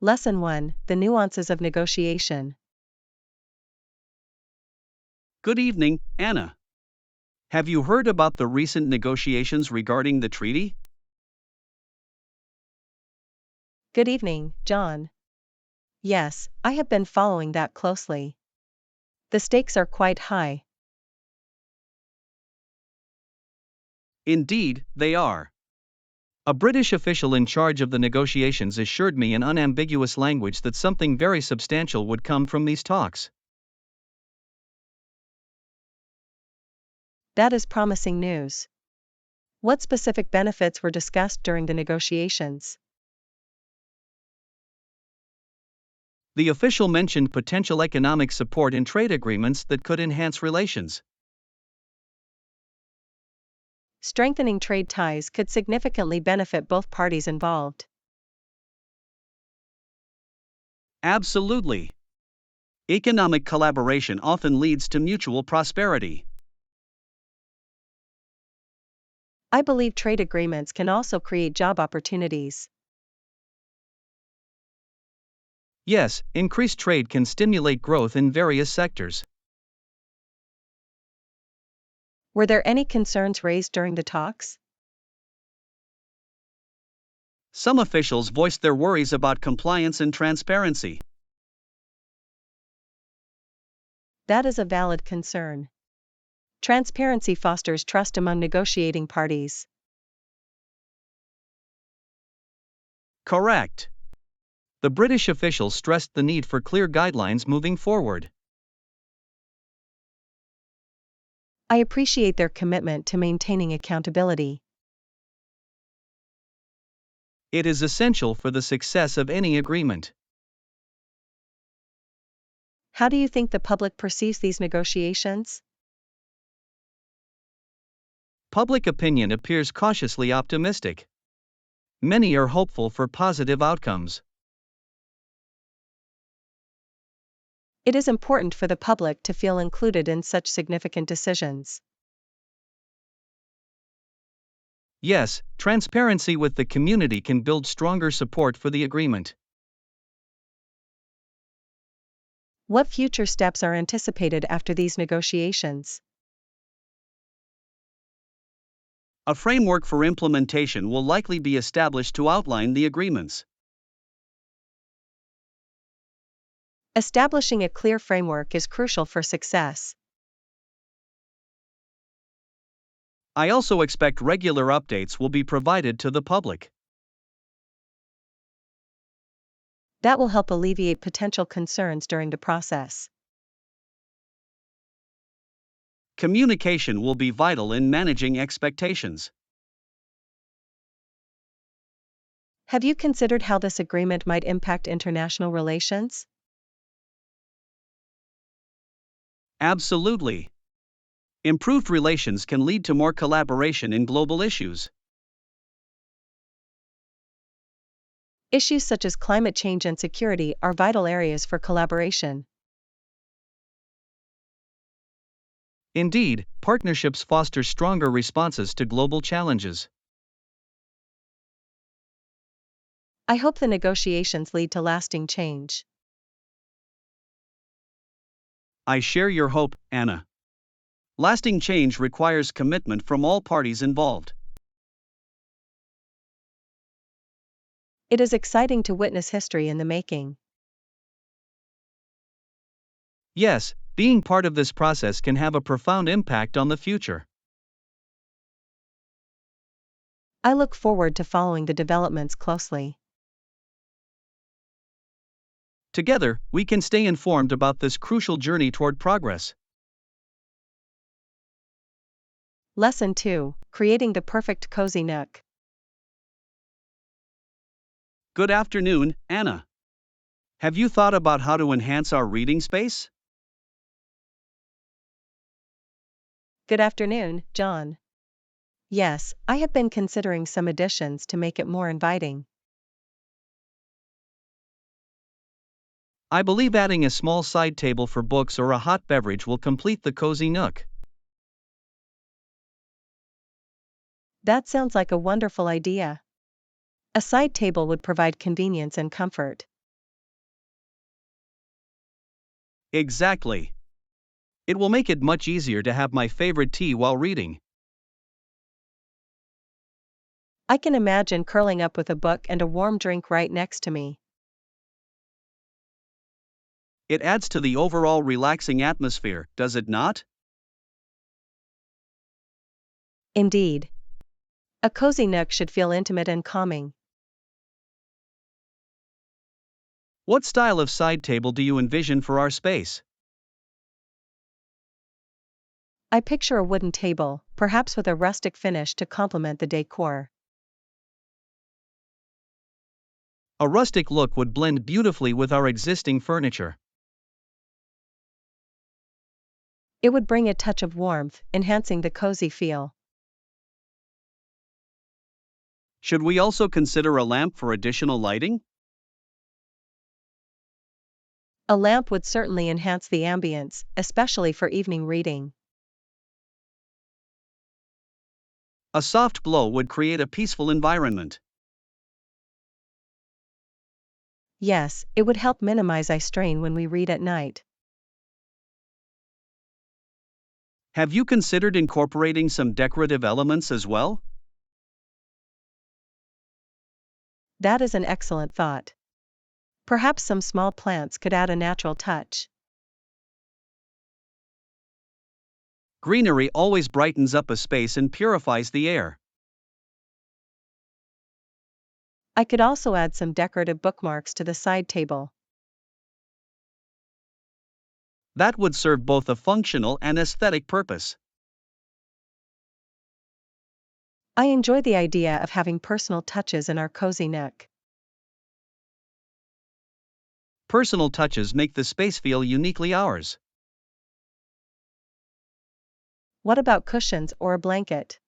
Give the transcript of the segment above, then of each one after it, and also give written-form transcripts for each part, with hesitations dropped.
Lesson 1: The Nuances of Negotiation. Good evening, Anna. Have you heard about the recent negotiations regarding the treaty? Good evening, John. Yes, I have been following that closely. The stakes are quite high. Indeed, they are. A British official in charge of the negotiations assured me in unambiguous language that something very substantial would come from these talks. That is promising news. What specific benefits were discussed during the negotiations? The official mentioned potential economic support and trade agreements that could enhance relations. Strengthening trade ties could significantly benefit both parties involved. Absolutely. Economic collaboration often leads to mutual prosperity. I believe trade agreements can also create job opportunities. Yes, increased trade can stimulate growth in various sectors. Were there any concerns raised during the talks? Some officials voiced their worries about compliance and transparency. That is a valid concern. Transparency fosters trust among negotiating parties. Correct. The British officials stressed the need for clear guidelines moving forward. I appreciate their commitment to maintaining accountability. It is essential for the success of any agreement. How do you think the public perceives these negotiations? Public opinion appears cautiously optimistic. Many are hopeful for positive outcomes. It is important for the public to feel included in such significant decisions. Yes, transparency with the community can build stronger support for the agreement. What future steps are anticipated after these negotiations? A framework for implementation will likely be established to outline the agreements. Establishing a clear framework is crucial for success. I also expect regular updates will be provided to the public. That will help alleviate potential concerns during the process. Communication will be vital in managing expectations. Have you considered how this agreement might impact international relations? Absolutely. Improved relations can lead to more collaboration in global issues. Issues such as climate change and security are vital areas for collaboration. Indeed, partnerships foster stronger responses to global challenges. I hope the negotiations lead to lasting change. I share your hope, Anna. Lasting change requires commitment from all parties involved. It is exciting to witness history in the making. Yes, being part of this process can have a profound impact on the future. I look forward to following the developments closely. Together, we can stay informed about this crucial journey toward progress. Lesson 2: Creating the Perfect Cozy Nook. Good afternoon, Anna. Have you thought about how to enhance our reading space? Good afternoon, John. Yes, I have been considering some additions to make it more inviting. I believe adding a small side table for books or a hot beverage will complete the cozy nook. That sounds like a wonderful idea. A side table would provide convenience and comfort. Exactly. It will make it much easier to have my favorite tea while reading. I can imagine curling up with a book and a warm drink right next to me. It adds to the overall relaxing atmosphere, does it not? Indeed. A cozy nook should feel intimate and calming. What style of side table do you envision for our space? I picture a wooden table, perhaps with a rustic finish to complement the decor. A rustic look would blend beautifully with our existing furniture. It would bring a touch of warmth, enhancing the cozy feel. Should we also consider a lamp for additional lighting? A lamp would certainly enhance the ambience, especially for evening reading. A soft glow would create a peaceful environment. Yes, it would help minimize eye strain when we read at night. Have you considered incorporating some decorative elements as well? That is an excellent thought. Perhaps some small plants could add a natural touch. Greenery always brightens up a space and purifies the air. I could also add some decorative bookmarks to the side table. That would serve both a functional and aesthetic purpose. I enjoy the idea of having personal touches in our cozy nook. Personal touches make the space feel uniquely ours. What about cushions or a blanket?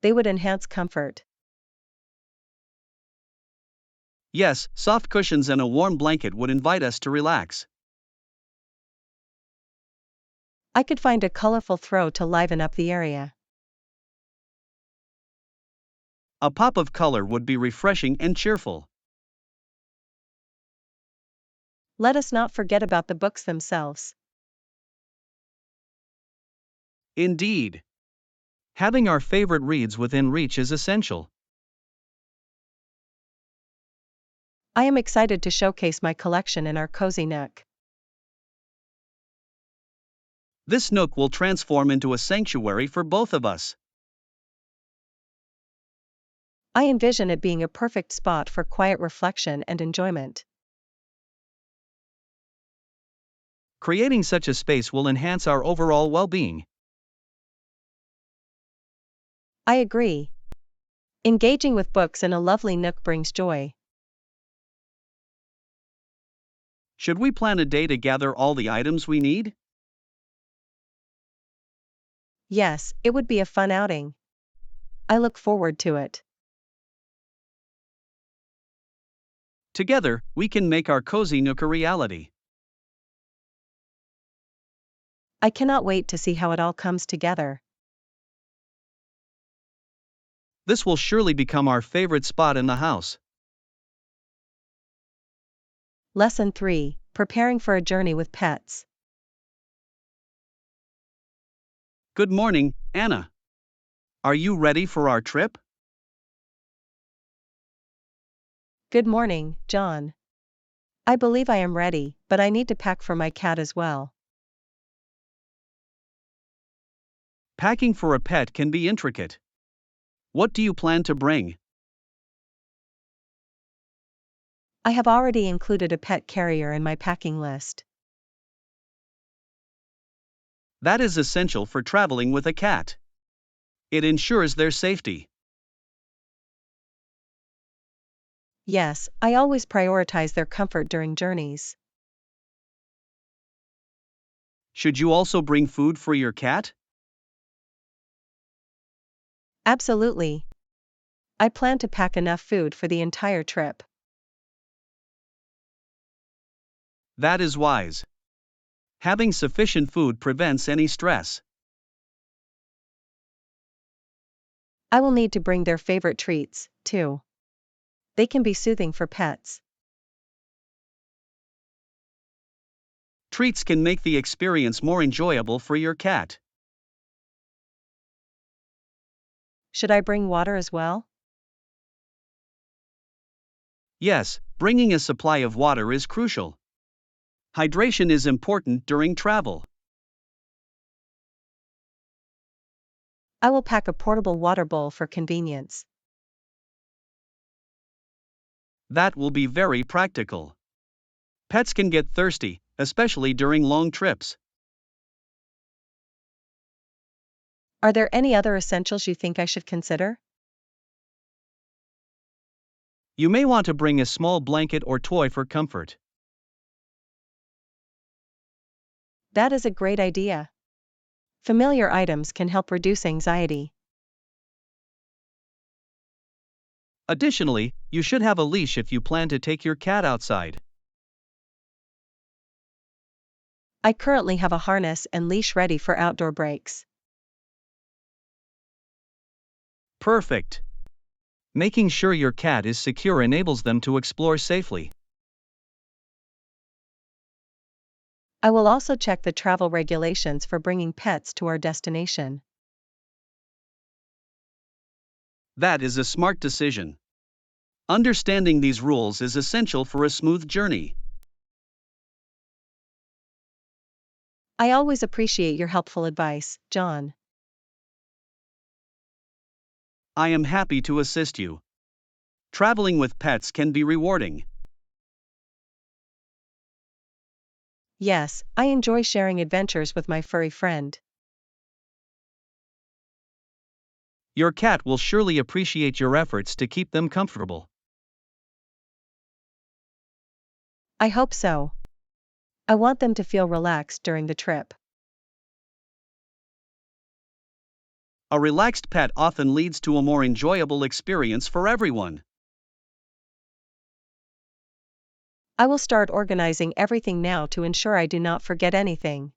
They would enhance comfort. Yes, soft cushions and a warm blanket would invite us to relax. I could find a colorful throw to liven up the area. A pop of color would be refreshing and cheerful. Let us not forget about the books themselves. Indeed. Having our favorite reads within reach is essential. I am excited to showcase my collection in our cozy nook. This nook will transform into a sanctuary for both of us. I envision it being a perfect spot for quiet reflection and enjoyment. Creating such a space will enhance our overall well-being. I agree. Engaging with books in a lovely nook brings joy. Should we plan a day to gather all the items we need? Yes, it would be a fun outing. I look forward to it. Together, we can make our cozy nook a reality. I cannot wait to see how it all comes together. This will surely become our favorite spot in the house. Lesson 3: Preparing for a journey with pets. Good morning, Anna. Are you ready for our trip? Good morning, John. I believe I am ready, but I need to pack for my cat as well. Packing for a pet can be intricate. What do you plan to bring? I have already included a pet carrier in my packing list. That is essential for traveling with a cat. It ensures their safety. Yes, I always prioritize their comfort during journeys. Should you also bring food for your cat? Absolutely. I plan to pack enough food for the entire trip. That is wise. Having sufficient food prevents any stress. I will need to bring their favorite treats, too. They can be soothing for pets. Treats can make the experience more enjoyable for your cat. Should I bring water as well? Yes, bringing a supply of water is crucial. Hydration is important during travel. I will pack a portable water bowl for convenience. That will be very practical. Pets can get thirsty, especially during long trips. Are there any other essentials you think I should consider? You may want to bring a small blanket or toy for comfort. That is a great idea. Familiar items can help reduce anxiety. Additionally, you should have a leash if you plan to take your cat outside. I currently have a harness and leash ready for outdoor breaks. Perfect. Making sure your cat is secure enables them to explore safely. I will also check the travel regulations for bringing pets to our destination. That is a smart decision. Understanding these rules is essential for a smooth journey. I always appreciate your helpful advice, John. I am happy to assist you. Traveling with pets can be rewarding. Yes, I enjoy sharing adventures with my furry friend. Your cat will surely appreciate your efforts to keep them comfortable. I hope so. I want them to feel relaxed during the trip. A relaxed pet often leads to a more enjoyable experience for everyone. I will start organizing everything now to ensure I do not forget anything.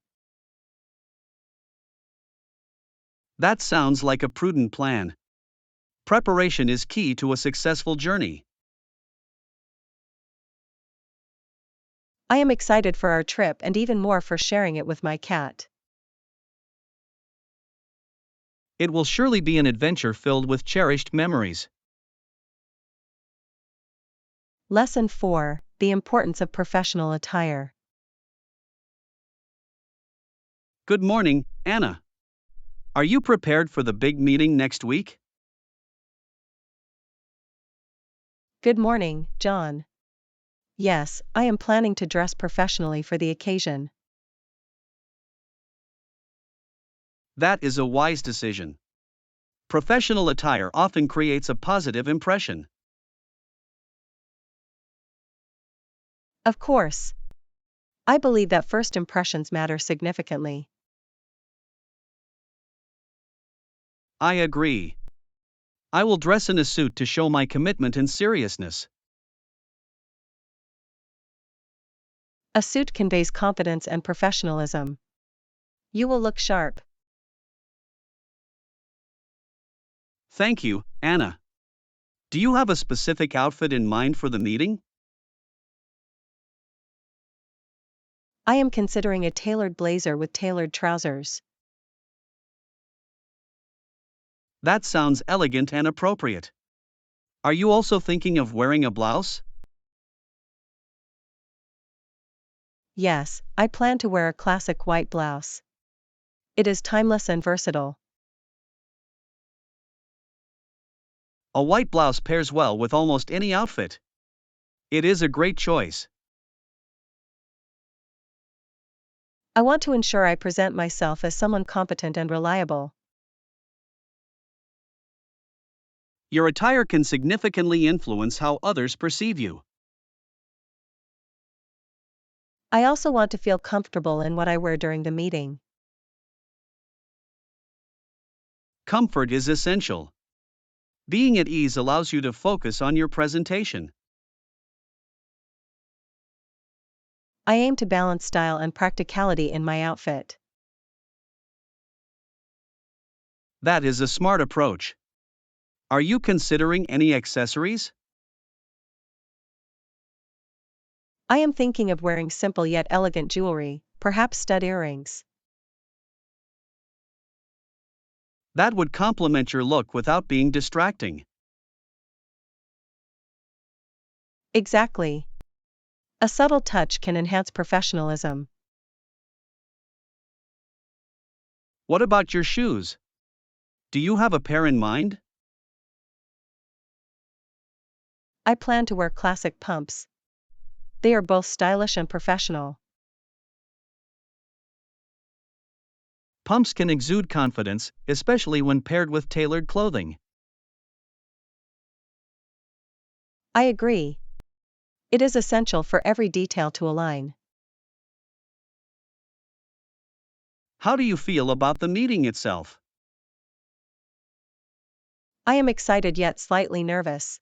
That sounds like a prudent plan. Preparation is key to a successful journey. I am excited for our trip and even more for sharing it with my cat. It will surely be an adventure filled with cherished memories. Lesson 4: The importance of professional attire. Good morning, Anna. Are you prepared for the big meeting next week? Good morning, John. Yes, I am planning to dress professionally for the occasion. That is a wise decision. Professional attire often creates a positive impression. Of course. I believe that first impressions matter significantly. I agree. I will dress in a suit to show my commitment and seriousness. A suit conveys confidence and professionalism. You will look sharp. Thank you, Anna. Do you have a specific outfit in mind for the meeting? I am considering a tailored blazer with tailored trousers. That sounds elegant and appropriate. Are you also thinking of wearing a blouse? Yes, I plan to wear a classic white blouse. It is timeless and versatile. A white blouse pairs well with almost any outfit. It is a great choice. I want to ensure I present myself as someone competent and reliable. Your attire can significantly influence how others perceive you. I also want to feel comfortable in what I wear during the meeting. Comfort is essential. Being at ease allows you to focus on your presentation. I aim to balance style and practicality in my outfit. That is a smart approach. Are you considering any accessories? I am thinking of wearing simple yet elegant jewelry, perhaps stud earrings. That would complement your look without being distracting. Exactly. A subtle touch can enhance professionalism. What about your shoes? Do you have a pair in mind? I plan to wear classic pumps. They are both stylish and professional. Pumps can exude confidence, especially when paired with tailored clothing. I agree. It is essential for every detail to align. How do you feel about the meeting itself? I am excited yet slightly nervous.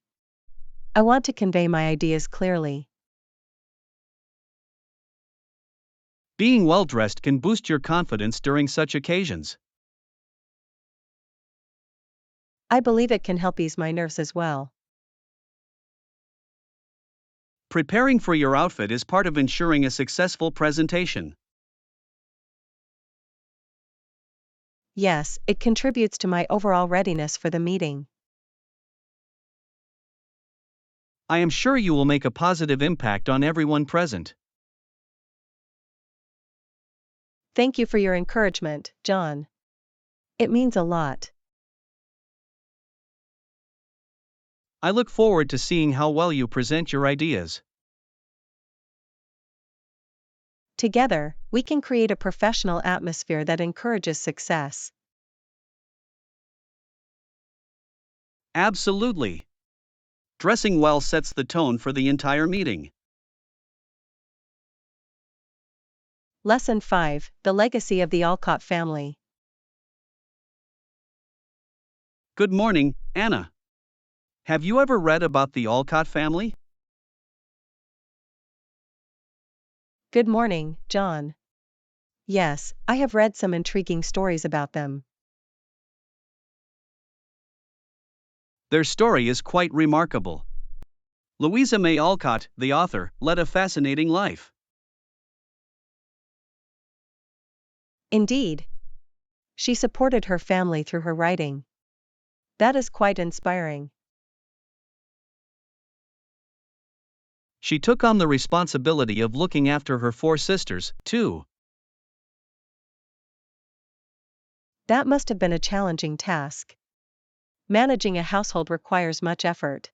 I want to convey my ideas clearly. Being well dressed can boost your confidence during such occasions. I believe it can help ease my nerves as well. Preparing for your outfit is part of ensuring a successful presentation. Yes, it contributes to my overall readiness for the meeting. I am sure you will make a positive impact on everyone present. Thank you for your encouragement, John. It means a lot. I look forward to seeing how well you present your ideas. Together, we can create a professional atmosphere that encourages success. Absolutely. Dressing well sets the tone for the entire meeting. Lesson 5: The Legacy of the Alcott Family. Good morning, Anna. Have you ever read about the Alcott family? Good morning, John. Yes, I have read some intriguing stories about them. Their story is quite remarkable. Louisa May Alcott, the author, led a fascinating life. Indeed. She supported her family through her writing. That is quite inspiring. She took on the responsibility of looking after her 4 sisters, too. That must have been a challenging task. Managing a household requires much effort.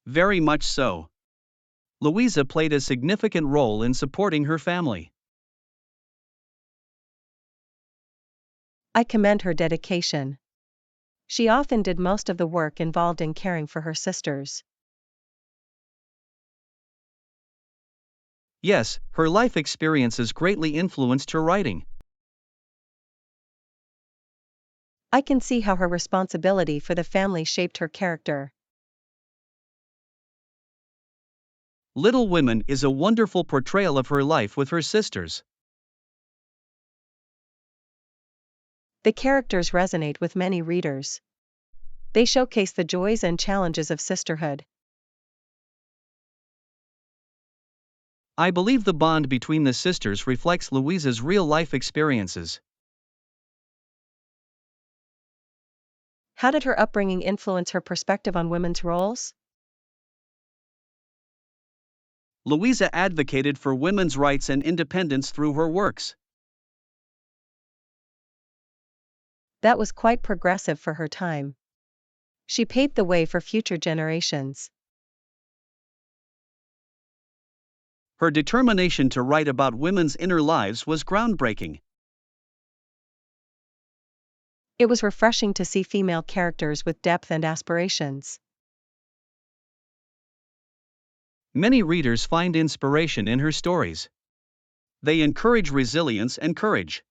Very much so. Louisa played a significant role in supporting her family. I commend her dedication. She often did most of the work involved in caring for her sisters. Yes, her life experiences greatly influenced her writing. I can see how her responsibility for the family shaped her character. Little Women is a wonderful portrayal of her life with her sisters. The characters resonate with many readers. They showcase the joys and challenges of sisterhood. I believe the bond between the sisters reflects Louisa's real-life experiences. How did her upbringing influence her perspective on women's roles? Louisa advocated for women's rights and independence through her works. That was quite progressive for her time. She paved the way for future generations. Her determination to write about women's inner lives was groundbreaking. It was refreshing to see female characters with depth and aspirations. Many readers find inspiration in her stories. They encourage resilience and courage.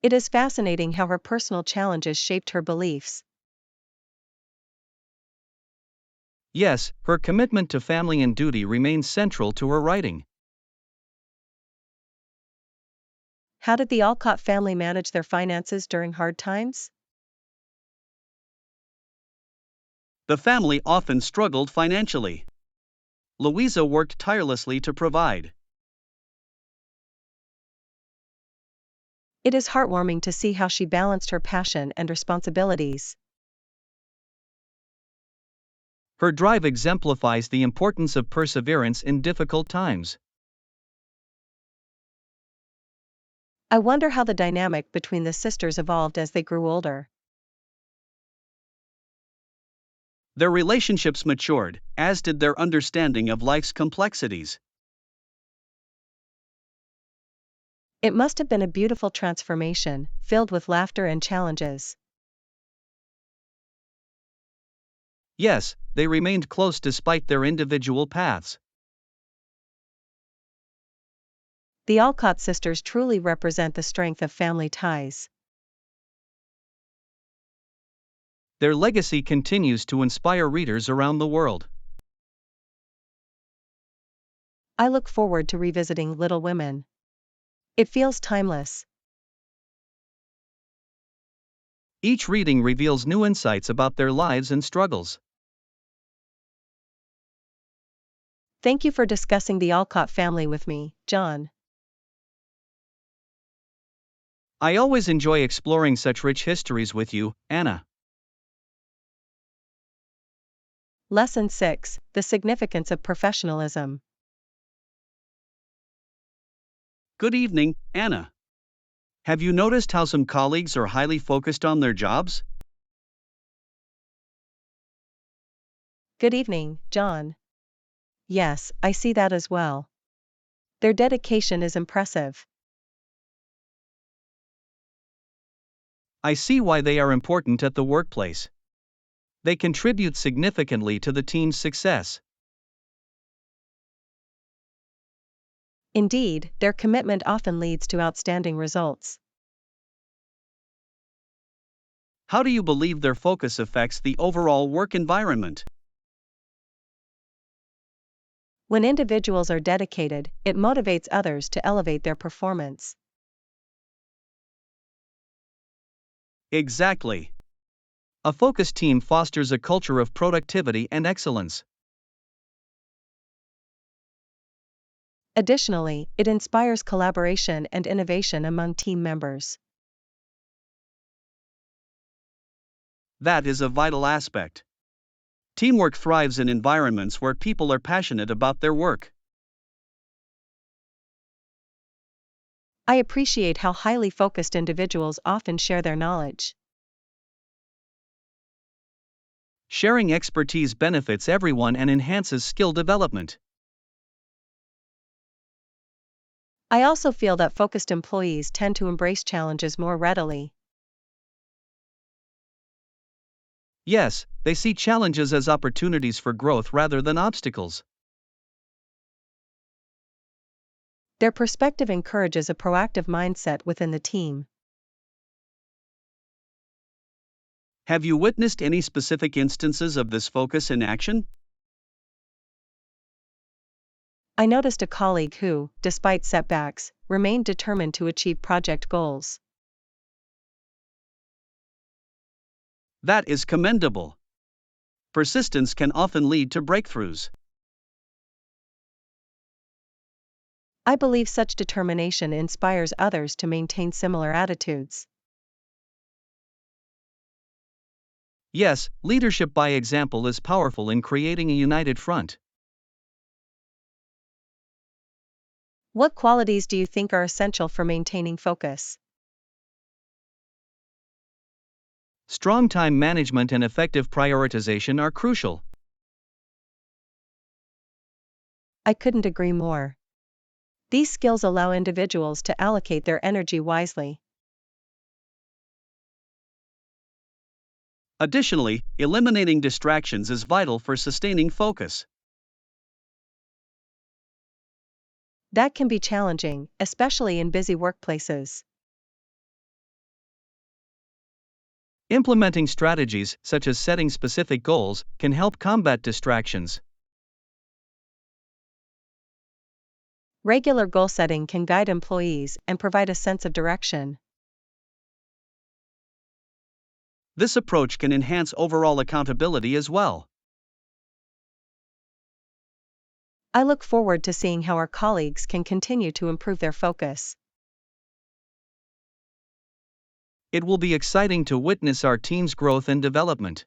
It is fascinating how her personal challenges shaped her beliefs. Yes, her commitment to family and duty remains central to her writing. How did the Alcott family manage their finances during hard times? The family often struggled financially. Louisa worked tirelessly to provide. It is heartwarming to see how she balanced her passion and responsibilities. Her drive exemplifies the importance of perseverance in difficult times. I wonder how the dynamic between the sisters evolved as they grew older. Their relationships matured, as did their understanding of life's complexities. It must have been a beautiful transformation, filled with laughter and challenges. Yes, they remained close despite their individual paths. The Alcott sisters truly represent the strength of family ties. Their legacy continues to inspire readers around the world. I look forward to revisiting Little Women. It feels timeless. Each reading reveals new insights about their lives and struggles. Thank you for discussing the Alcott family with me, John. I always enjoy exploring such rich histories with you, Anna. Lesson 6: The Significance of Professionalism. Good evening, Anna. Have you noticed how some colleagues are highly focused on their jobs? Good evening, John. Yes, I see that as well. Their dedication is impressive. I see why they are important at the workplace. They contribute significantly to the team's success. Indeed, their commitment often leads to outstanding results. How do you believe their focus affects the overall work environment? When individuals are dedicated, it motivates others to elevate their performance. Exactly. A focused team fosters a culture of productivity and excellence. Additionally, it inspires collaboration and innovation among team members. That is a vital aspect. Teamwork thrives in environments where people are passionate about their work. I appreciate how highly focused individuals often share their knowledge. Sharing expertise benefits everyone and enhances skill development. I also feel that focused employees tend to embrace challenges more readily. Yes, they see challenges as opportunities for growth rather than obstacles. Their perspective encourages a proactive mindset within the team. Have you witnessed any specific instances of this focus in action? I noticed a colleague who, despite setbacks, remained determined to achieve project goals. That is commendable. Persistence can often lead to breakthroughs. I believe such determination inspires others to maintain similar attitudes. Yes, leadership by example is powerful in creating a united front. What qualities do you think are essential for maintaining focus? Strong time management and effective prioritization are crucial. I couldn't agree more. These skills allow individuals to allocate their energy wisely. Additionally, eliminating distractions is vital for sustaining focus. That can be challenging, especially in busy workplaces. Implementing strategies, such as setting specific goals, can help combat distractions. Regular goal setting can guide employees and provide a sense of direction. This approach can enhance overall accountability as well. I look forward to seeing how our colleagues can continue to improve their focus. It will be exciting to witness our team's growth and development.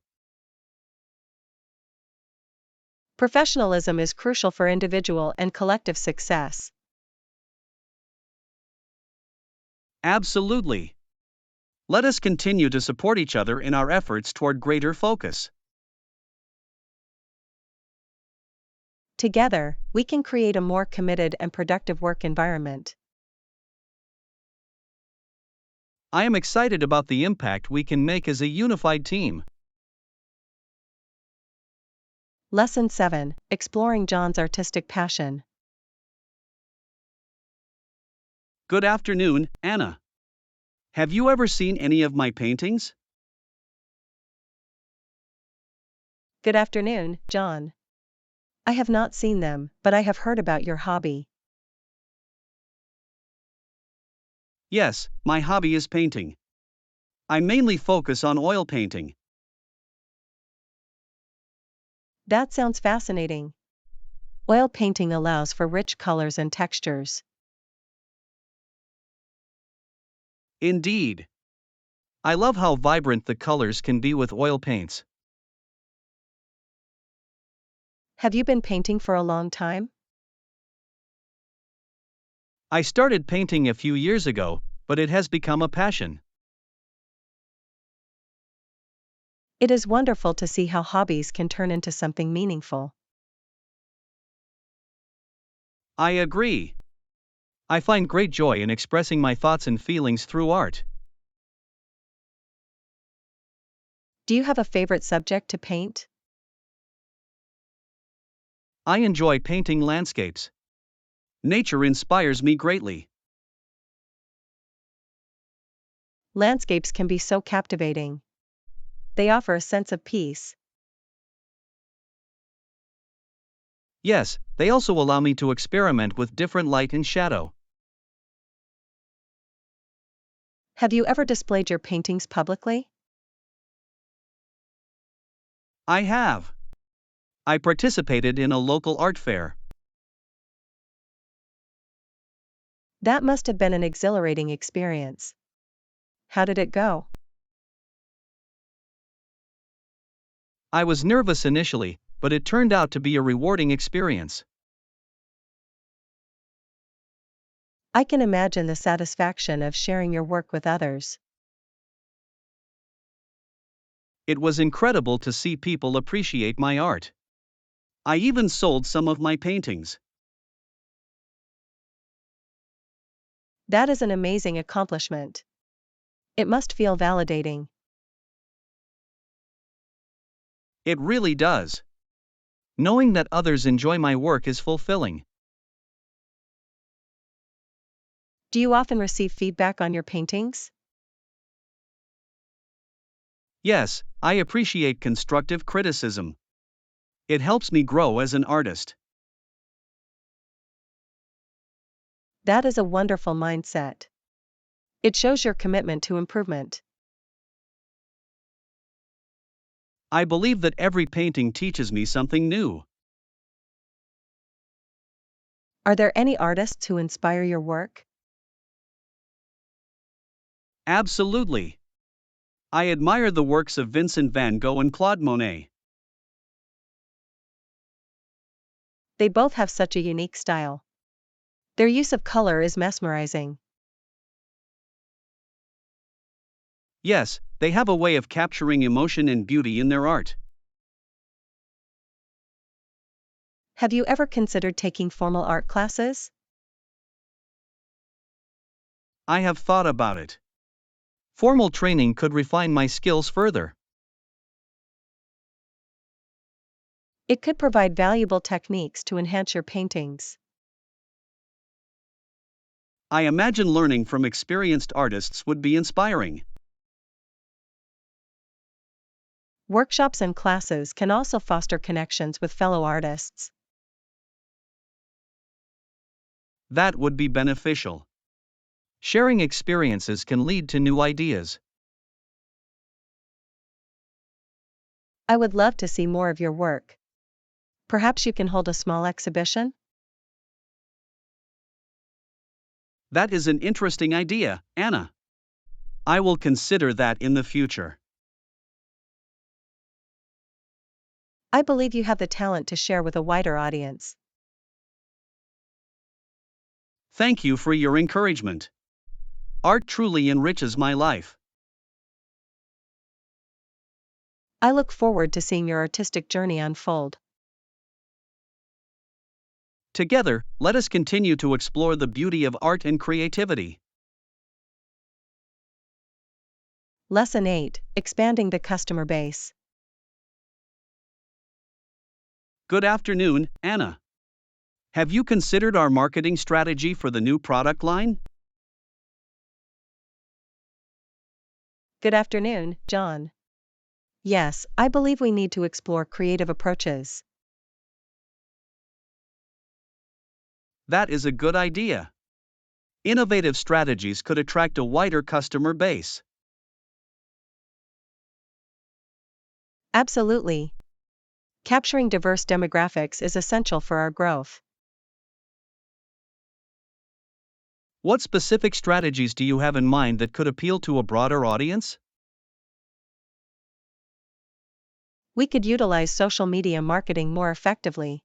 Professionalism is crucial for individual and collective success. Absolutely. Let us continue to support each other in our efforts toward greater focus. Together, we can create a more committed and productive work environment. I am excited about the impact we can make as a unified team. Lesson 7: Exploring John's artistic passion. Good afternoon, Anna. Have you ever seen any of my paintings? Good afternoon, John. I have not seen them, but I have heard about your hobby. Yes, my hobby is painting. I mainly focus on oil painting. That sounds fascinating. Oil painting allows for rich colors and textures. Indeed. I love how vibrant the colors can be with oil paints. Have you been painting for a long time? I started painting a few years ago, but it has become a passion. It is wonderful to see how hobbies can turn into something meaningful. I agree. I find great joy in expressing my thoughts and feelings through art. Do you have a favorite subject to paint? I enjoy painting landscapes. Nature inspires me greatly. Landscapes can be so captivating. They offer a sense of peace. Yes, they also allow me to experiment with different light and shadow. Have you ever displayed your paintings publicly? I have. I participated in a local art fair. That must have been an exhilarating experience. How did it go? I was nervous initially, but it turned out to be a rewarding experience. I can imagine the satisfaction of sharing your work with others. It was incredible to see people appreciate my art. I even sold some of my paintings. That is an amazing accomplishment. It must feel validating. It really does. Knowing that others enjoy my work is fulfilling. Do you often receive feedback on your paintings? Yes, I appreciate constructive criticism. It helps me grow as an artist. That is a wonderful mindset. It shows your commitment to improvement. I believe that every painting teaches me something new. Are there any artists who inspire your work? Absolutely. I admire the works of Vincent van Gogh and Claude Monet. They both have such a unique style. Their use of color is mesmerizing. Yes, they have a way of capturing emotion and beauty in their art. Have you ever considered taking formal art classes? I have thought about it. Formal training could refine my skills further. It could provide valuable techniques to enhance your paintings. I imagine learning from experienced artists would be inspiring. Workshops and classes can also foster connections with fellow artists. That would be beneficial. Sharing experiences can lead to new ideas. I would love to see more of your work. Perhaps you can hold a small exhibition? That is an interesting idea, Anna. I will consider that in the future. I believe you have the talent to share with a wider audience. Thank you for your encouragement. Art truly enriches my life. I look forward to seeing your artistic journey unfold. Together, let us continue to explore the beauty of art and creativity. Lesson 8: Expanding the customer base. Good afternoon, Anna. Have you considered our marketing strategy for the new product line? Good afternoon, John. Yes, I believe we need to explore creative approaches. That is a good idea. Innovative strategies could attract a wider customer base. Absolutely. Capturing diverse demographics is essential for our growth. What specific strategies do you have in mind that could appeal to a broader audience? We could utilize social media marketing more effectively.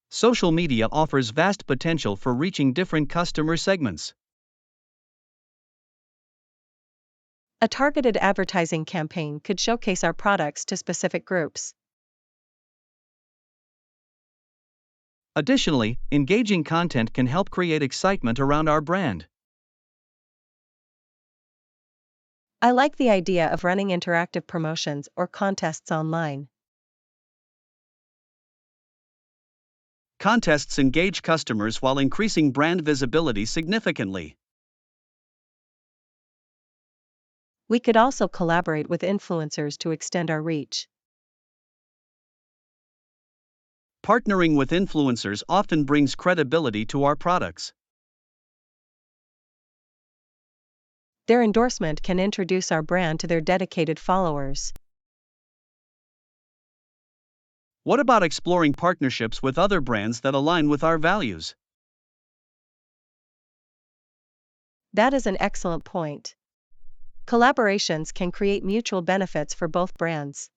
Social media offers vast potential for reaching different customer segments. A targeted advertising campaign could showcase our products to specific groups. Additionally, engaging content can help create excitement around our brand. I like the idea of running interactive promotions or contests online. Contests engage customers while increasing brand visibility significantly. We could also collaborate with influencers to extend our reach. Partnering with influencers often brings credibility to our products. Their endorsement can introduce our brand to their dedicated followers. What about exploring partnerships with other brands that align with our values? That is an excellent point. Collaborations can create mutual benefits for both brands.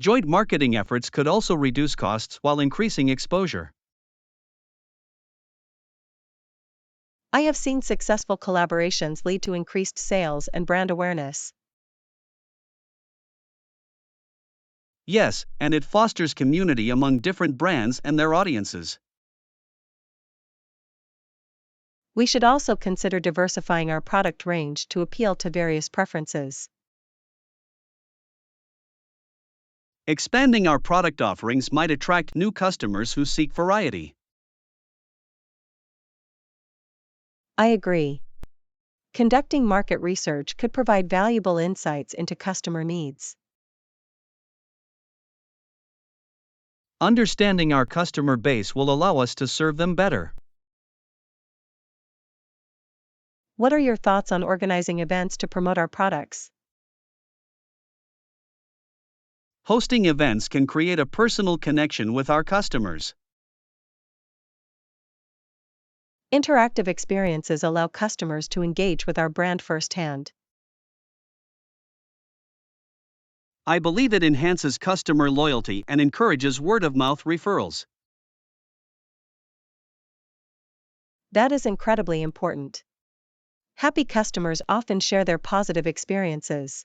Joint marketing efforts could also reduce costs while increasing exposure. I have seen successful collaborations lead to increased sales and brand awareness. Yes, and it fosters community among different brands and their audiences. We should also consider diversifying our product range to appeal to various preferences. Expanding our product offerings might attract new customers who seek variety. I agree. Conducting market research could provide valuable insights into customer needs. Understanding our customer base will allow us to serve them better. What are your thoughts on organizing events to promote our products? Hosting events can create a personal connection with our customers. Interactive experiences allow customers to engage with our brand firsthand. I believe it enhances customer loyalty and encourages word-of-mouth referrals. That is incredibly important. Happy customers often share their positive experiences.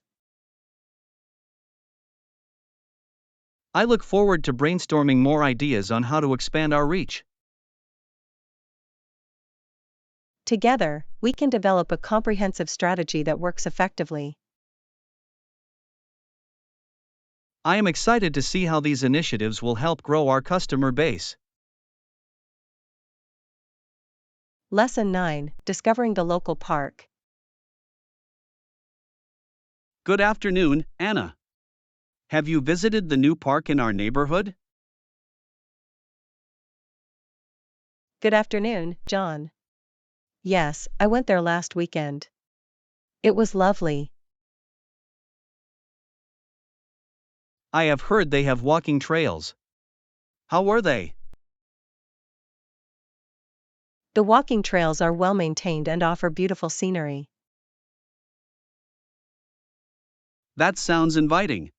I look forward to brainstorming more ideas on how to expand our reach. Together, we can develop a comprehensive strategy that works effectively. I am excited to see how these initiatives will help grow our customer base. Lesson 9: Discovering the local park. Good afternoon, Anna. Have you visited the new park in our neighborhood? Good afternoon, John. Yes, I went there last weekend. It was lovely. I have heard they have walking trails. How were they? The walking trails are well maintained and offer beautiful scenery. That sounds inviting.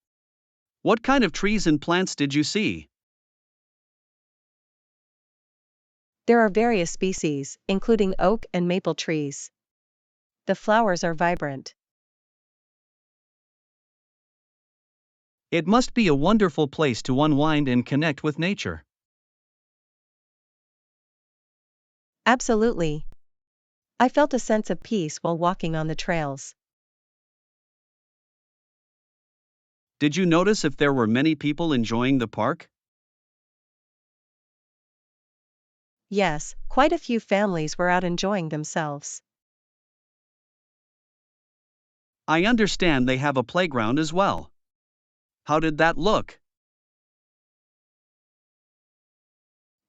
What kind of trees and plants did you see? There are various species, including oak and maple trees. The flowers are vibrant. It must be a wonderful place to unwind and connect with nature. Absolutely. I felt a sense of peace while walking on the trails. Did you notice if there were many people enjoying the park? Yes, quite a few families were out enjoying themselves. I understand they have a playground as well. How did that look?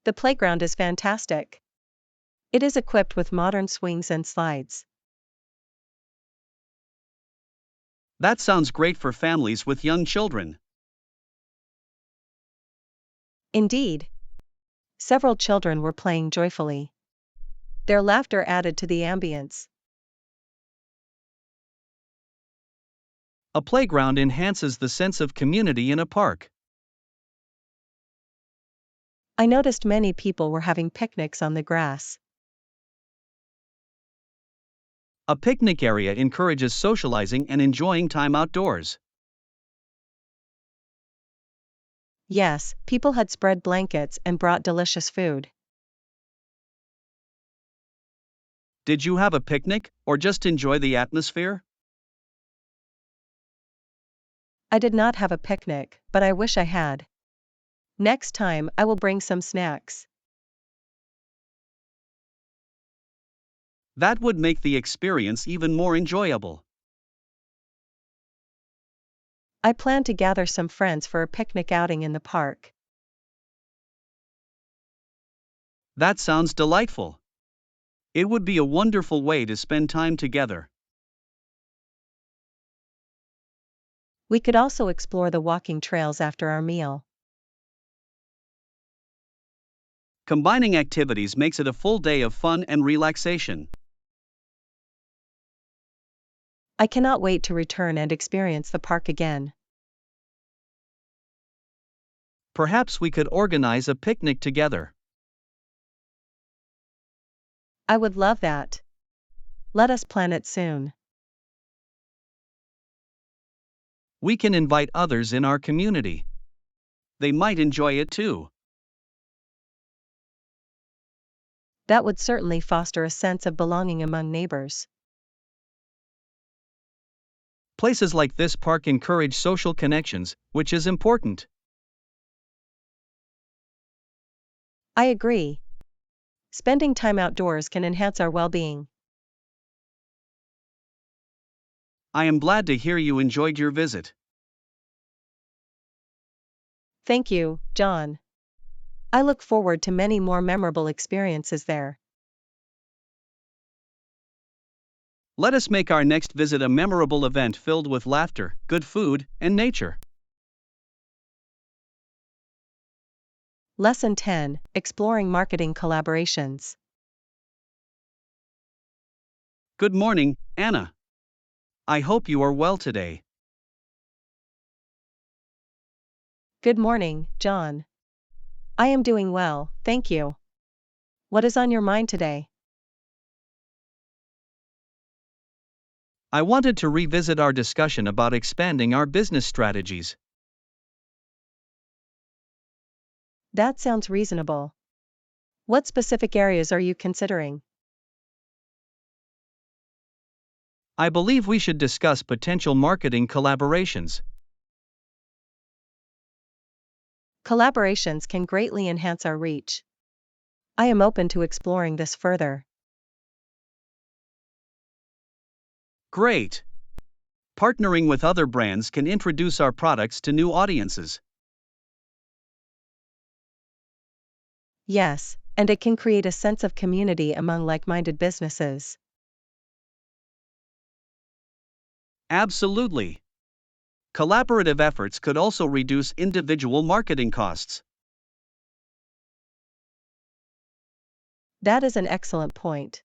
The playground is fantastic. It is equipped with modern swings and slides. That sounds great for families with young children. Indeed. Several children were playing joyfully. Their laughter added to the ambience. A playground enhances the sense of community in a park. I noticed many people were having picnics on the grass. A picnic area encourages socializing and enjoying time outdoors. Yes, people had spread blankets and brought delicious food. Did you have a picnic, or just enjoy the atmosphere? I did not have a picnic, but I wish I had. Next time, I will bring some snacks. That would make the experience even more enjoyable. I plan to gather some friends for a picnic outing in the park. That sounds delightful. It would be a wonderful way to spend time together. We could also explore the walking trails after our meal. Combining activities makes it a full day of fun and relaxation. I cannot wait to return and experience the park again. Perhaps we could organize a picnic together. I would love that. Let us plan it soon. We can invite others in our community. They might enjoy it too. That would certainly foster a sense of belonging among neighbors. Places like this park encourage social connections, which is important. I agree. Spending time outdoors can enhance our well-being. I am glad to hear you enjoyed your visit. Thank you, John. I look forward to many more memorable experiences there. Let us make our next visit a memorable event filled with laughter, good food, and nature. Lesson 10: Exploring Marketing Collaborations. Good morning, Anna. I hope you are well today. Good morning, John. I am doing well, thank you. What is on your mind today? I wanted to revisit our discussion about expanding our business strategies. That sounds reasonable. What specific areas are you considering? I believe we should discuss potential marketing collaborations. Collaborations can greatly enhance our reach. I am open to exploring this further. Great! Partnering with other brands can introduce our products to new audiences. Yes, and it can create a sense of community among like-minded businesses. Absolutely. Collaborative efforts could also reduce individual marketing costs. That is an excellent point.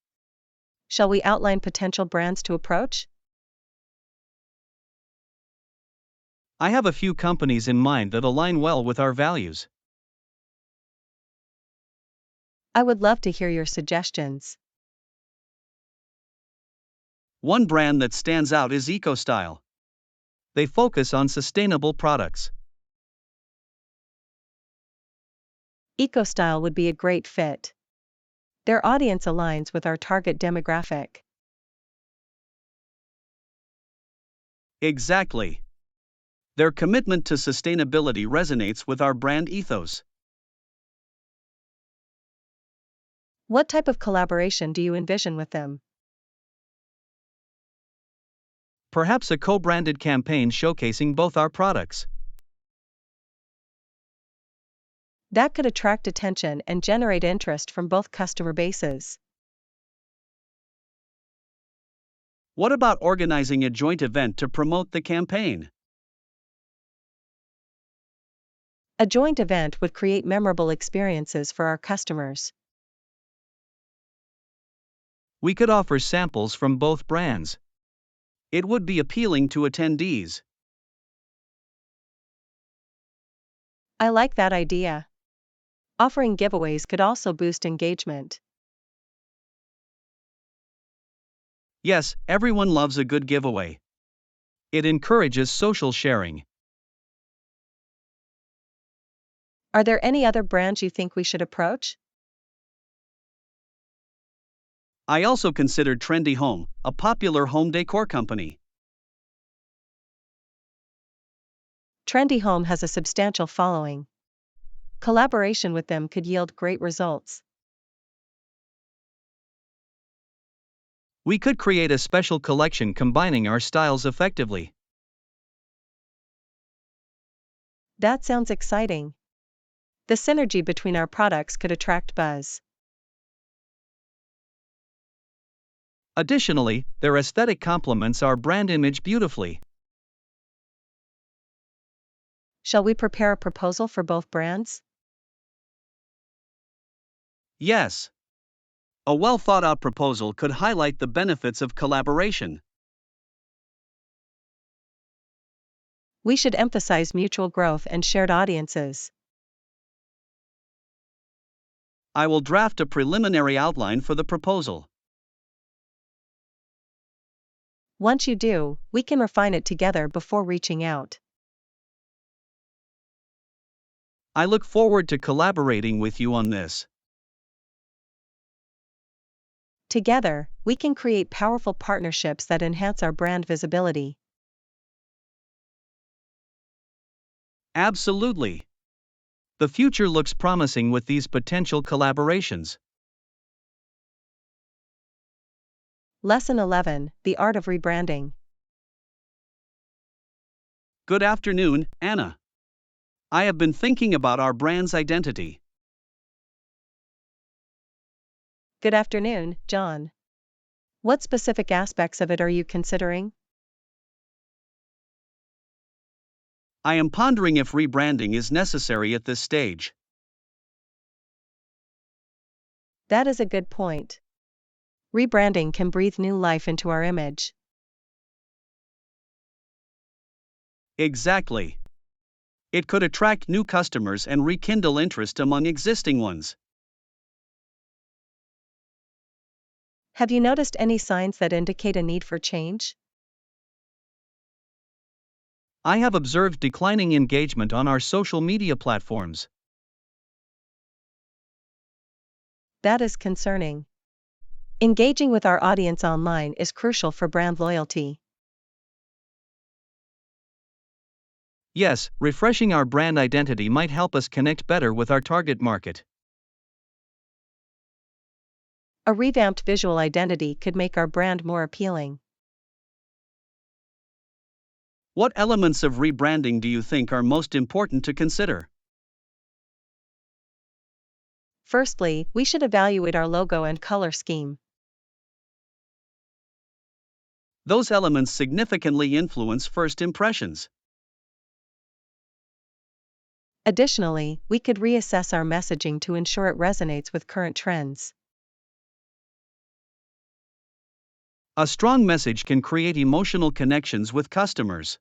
Shall we outline potential brands to approach? I have a few companies in mind that align well with our values. I would love to hear your suggestions. One brand that stands out is EcoStyle. They focus on sustainable products. EcoStyle would be a great fit. Their audience aligns with our target demographic. Exactly. Their commitment to sustainability resonates with our brand ethos. What type of collaboration do you envision with them? Perhaps a co-branded campaign showcasing both our products. That could attract attention and generate interest from both customer bases. What about organizing a joint event to promote the campaign? A joint event would create memorable experiences for our customers. We could offer samples from both brands. It would be appealing to attendees. I like that idea. Offering giveaways could also boost engagement. Yes, everyone loves a good giveaway. It encourages social sharing. Are there any other brands you think we should approach? I also considered Trendy Home, a popular home decor company. Trendy Home has a substantial following. Collaboration with them could yield great results. We could create a special collection combining our styles effectively. That sounds exciting. The synergy between our products could attract buzz. Additionally, their aesthetic complements our brand image beautifully. Shall we prepare a proposal for both brands? Yes. A well thought out proposal could highlight the benefits of collaboration. We should emphasize mutual growth and shared audiences. I will draft a preliminary outline for the proposal. Once you do, we can refine it together before reaching out. I look forward to collaborating with you on this. Together, we can create powerful partnerships that enhance our brand visibility. Absolutely. The future looks promising with these potential collaborations. Lesson 11: The Art of Rebranding. Good afternoon, Anna. I have been thinking about our brand's identity. Good afternoon, John. What specific aspects of it are you considering? I am pondering if rebranding is necessary at this stage. That is a good point. Rebranding can breathe new life into our image. Exactly. It could attract new customers and rekindle interest among existing ones. Have you noticed any signs that indicate a need for change? I have observed declining engagement on our social media platforms. That is concerning. Engaging with our audience online is crucial for brand loyalty. Yes, refreshing our brand identity might help us connect better with our target market. A revamped visual identity could make our brand more appealing. What elements of rebranding do you think are most important to consider? Firstly, we should evaluate our logo and color scheme. Those elements significantly influence first impressions. Additionally, we could reassess our messaging to ensure it resonates with current trends. A strong message can create emotional connections with customers.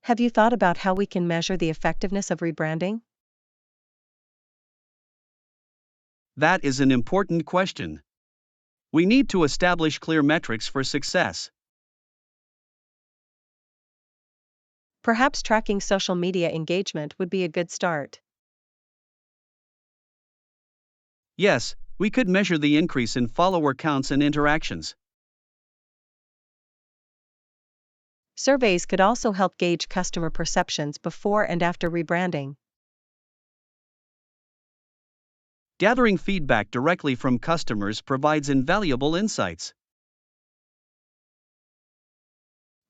Have you thought about how we can measure the effectiveness of rebranding? That is an important question. We need to establish clear metrics for success. Perhaps tracking social media engagement would be a good start. Yes, we could measure the increase in follower counts and interactions. Surveys could also help gauge customer perceptions before and after rebranding. Gathering feedback directly from customers provides invaluable insights.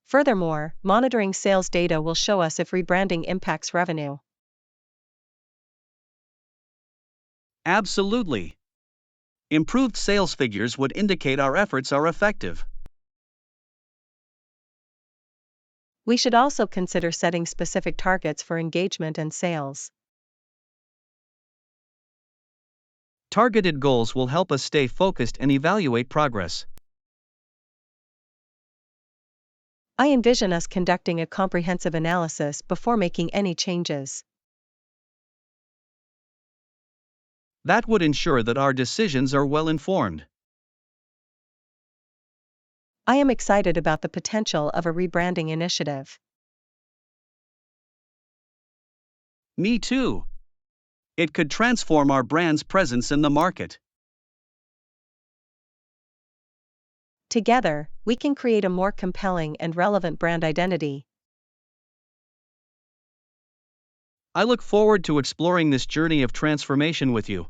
Furthermore, monitoring sales data will show us if rebranding impacts revenue. Absolutely. Improved sales figures would indicate our efforts are effective. We should also consider setting specific targets for engagement and sales. Targeted goals will help us stay focused and evaluate progress. I envision us conducting a comprehensive analysis before making any changes. That would ensure that our decisions are well informed. I am excited about the potential of a rebranding initiative. Me too. It could transform our brand's presence in the market. Together, we can create a more compelling and relevant brand identity. I look forward to exploring this journey of transformation with you.